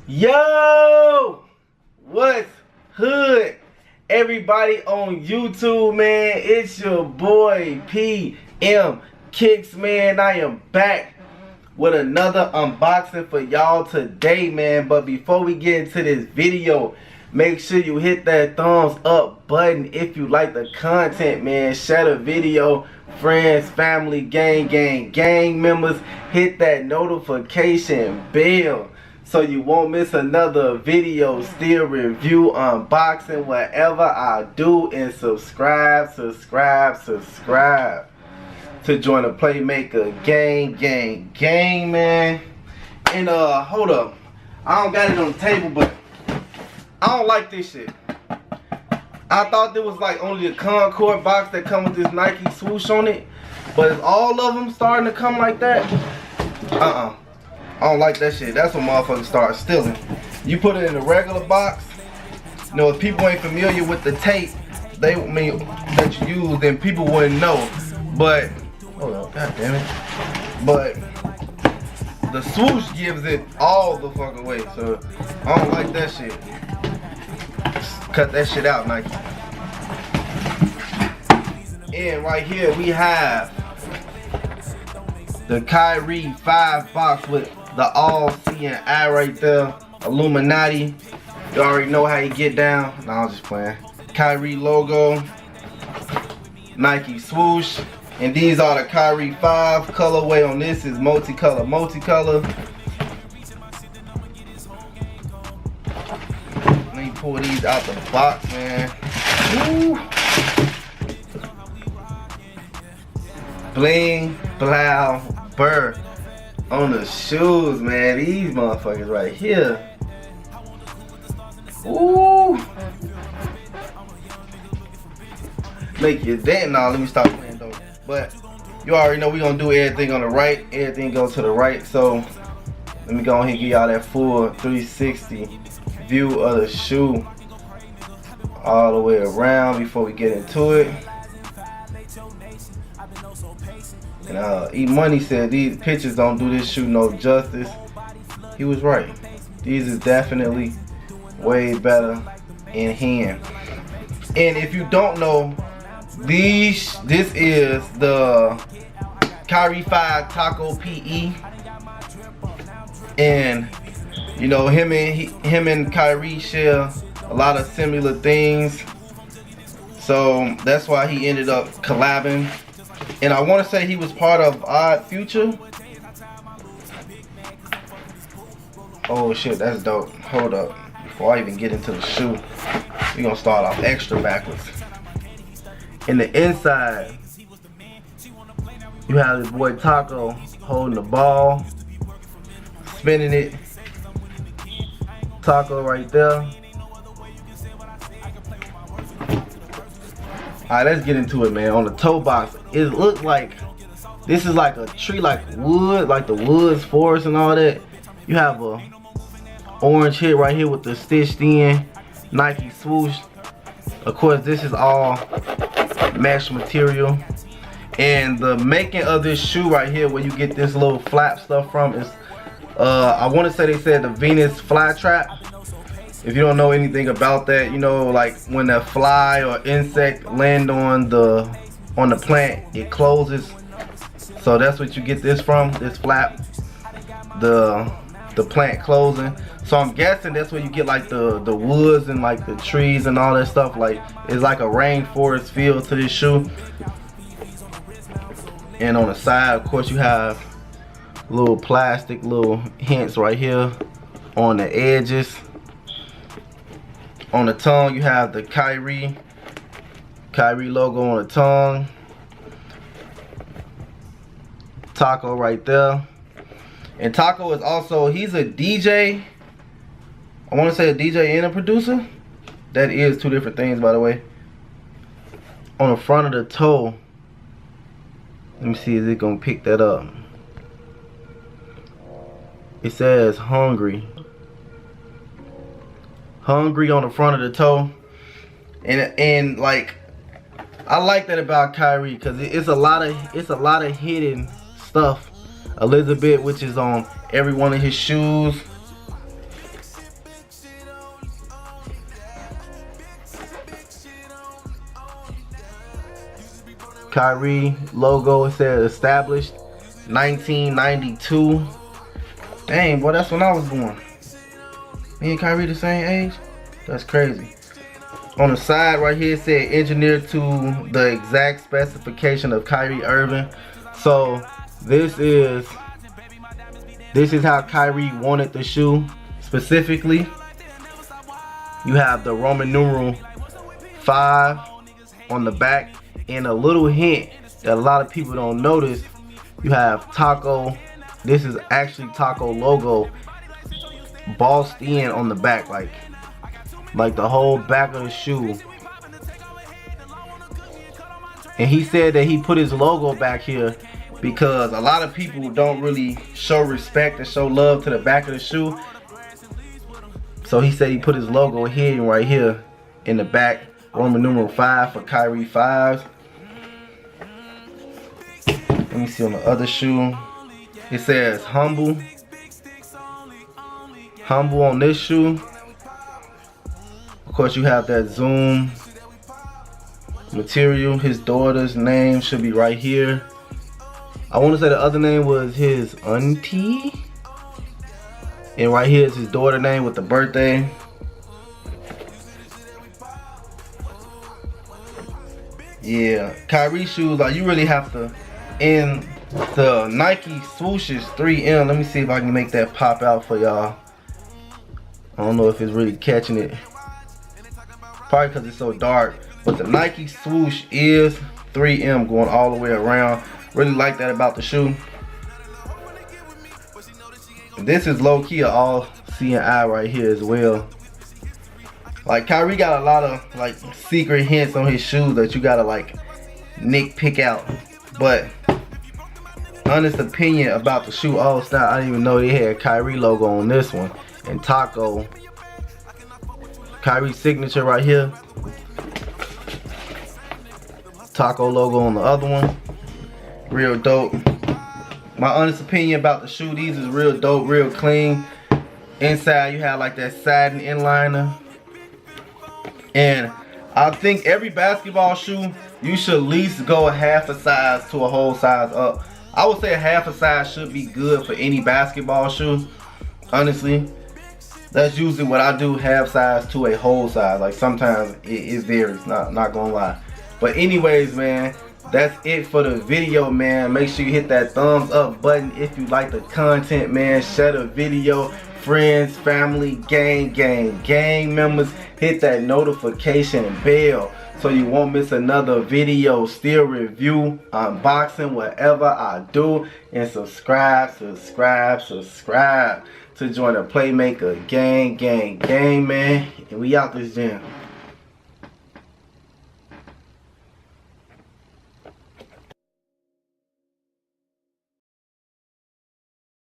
Yo, what's hood? Everybody on YouTube, man, it's your boy PM Kicks, man. I am back with another unboxing for y'all today, man. But before we get into this video, make sure you hit that thumbs up button if you like the content, man. Share the video, friends, family, gang members. Hit that notification bell so you won't miss another video, still review, unboxing, whatever I do. And subscribe to join the Playmaker gang, man. And hold up, I don't got it on the table, but I don't like this shit. I thought there was like only a Concord box that come with this Nike swoosh on it, but is all of them starting to come like that? I don't like that shit. That's when motherfuckers start stealing. You put it in a regular box. You know, if people ain't familiar with the tape that you use, then people wouldn't know. But hold up, god damn it. But the swoosh gives it all the fuck away. So I don't like that shit. Cut that shit out, Nike. And right here we have the Kyrie 5 box with the all-seeing eye right there. Illuminati. You already know how you get down. Nah, I'm just playing. Kyrie logo. Nike swoosh. And these are the Kyrie 5. Colorway on this is multicolor. Let me pull these out the box, man. Woo. Bling, blow, burr on the shoes, man. These motherfuckers right here. Ooh. Make you dance. Nah, let me stop playing though. But you already know we gonna do everything on the right. Everything goes to the right. So let me go ahead and give y'all that full 360 view of the shoe all the way around before we get into it. And E-Money said these pictures don't do this shoe no justice. He was right. These is definitely way better in hand. And if you don't know, this is the Kyrie 5 Taco PE. And you know, him and Kyrie share a lot of similar things. So that's why he ended up collabing. And I want to say he was part of Odd Future. Oh shit, that's dope. Hold up. Before I even get into the shoe, we're going to start off extra backwards. In the inside, you have this boy Taco holding the ball, spinning it. Taco right there. Alright, let's get into it, man. On the toe box, it looks like this is like a tree, like wood, like the woods, forest and all that. You have a orange hit right here with the stitched in Nike swoosh. Of course, this is all mesh material. And the making of this shoe right here, where you get this little flap stuff from, is I want to say they said the Venus flytrap. If you don't know anything about that, you know, like when a fly or insect land on the plant, it closes. So that's what you get this from, this flap, the plant closing. So I'm guessing that's where you get like the woods and like the trees and all that stuff. Like it's like a rainforest feel to this shoe. And on the side, of course, you have little plastic little hints right here on the edges. On the tongue, you have the Kyrie logo on the tongue. Taco right there. And Taco is also, he's a DJ. I want to say a DJ and a producer. That is two different things, by the way. On the front of the toe, let me see, is it gonna pick that up? It says hungry. Hungry on the front of the toe. And like, I like that about Kyrie, because it's a lot of hidden stuff. Elizabeth, which is on every one of his shoes. Kyrie logo. It says established 1992. Dang, boy, that's when I was born. Me and Kyrie the same age? That's crazy. On the side right here, it said engineered to the exact specification of Kyrie Irving. So this is how Kyrie wanted the shoe specifically. You have the Roman numeral 5 on the back, and a little hint that a lot of people don't notice, you have Taco. This is actually Taco logo bossed in on the back, like the whole back of the shoe. And he said that he put his logo back here because a lot of people don't really show respect and show love to the back of the shoe. So he said he put his logo here and right here in the back, Roman numeral 5 for Kyrie 5s. Let me see on the other shoe. It says humble. Humble on this shoe. Of course, you have that zoom material. His daughter's name should be right here. I want to say the other name was his auntie. And right here is his daughter name with the birthday. Yeah, Kyrie shoes, like, you really have to. And the Nike swoosh is 3M. Let me see if I can make that pop out for y'all. I don't know if it's really catching it. Probably because it's so dark. But the Nike swoosh is 3M going all the way around. Really like that about the shoe. This is low-key an all-seeing eye right here as well. Like, Kyrie got a lot of like secret hints on his shoes that you gotta like pick out. But honest opinion about the shoe all style, I didn't even know they had Kyrie logo on this one. And Taco. Kyrie signature right here. Taco logo on the other one. Real dope. My honest opinion about the shoe, these is real dope, real clean. Inside you have like that satin inliner. And I think every basketball shoe, you should at least go a half a size to a whole size up. I would say a half a size should be good for any basketball shoe. Honestly, that's usually what I do, half size to a whole size. Like sometimes it varies, not gonna lie. But anyways, man, that's it for the video, man. Make sure you hit that thumbs up button if you like the content, man. Share the video. Friends, family, gang members, hit that notification bell so you won't miss another video, still review, unboxing, whatever I do. And subscribe to join the Playmaker gang, man. And we out this jam.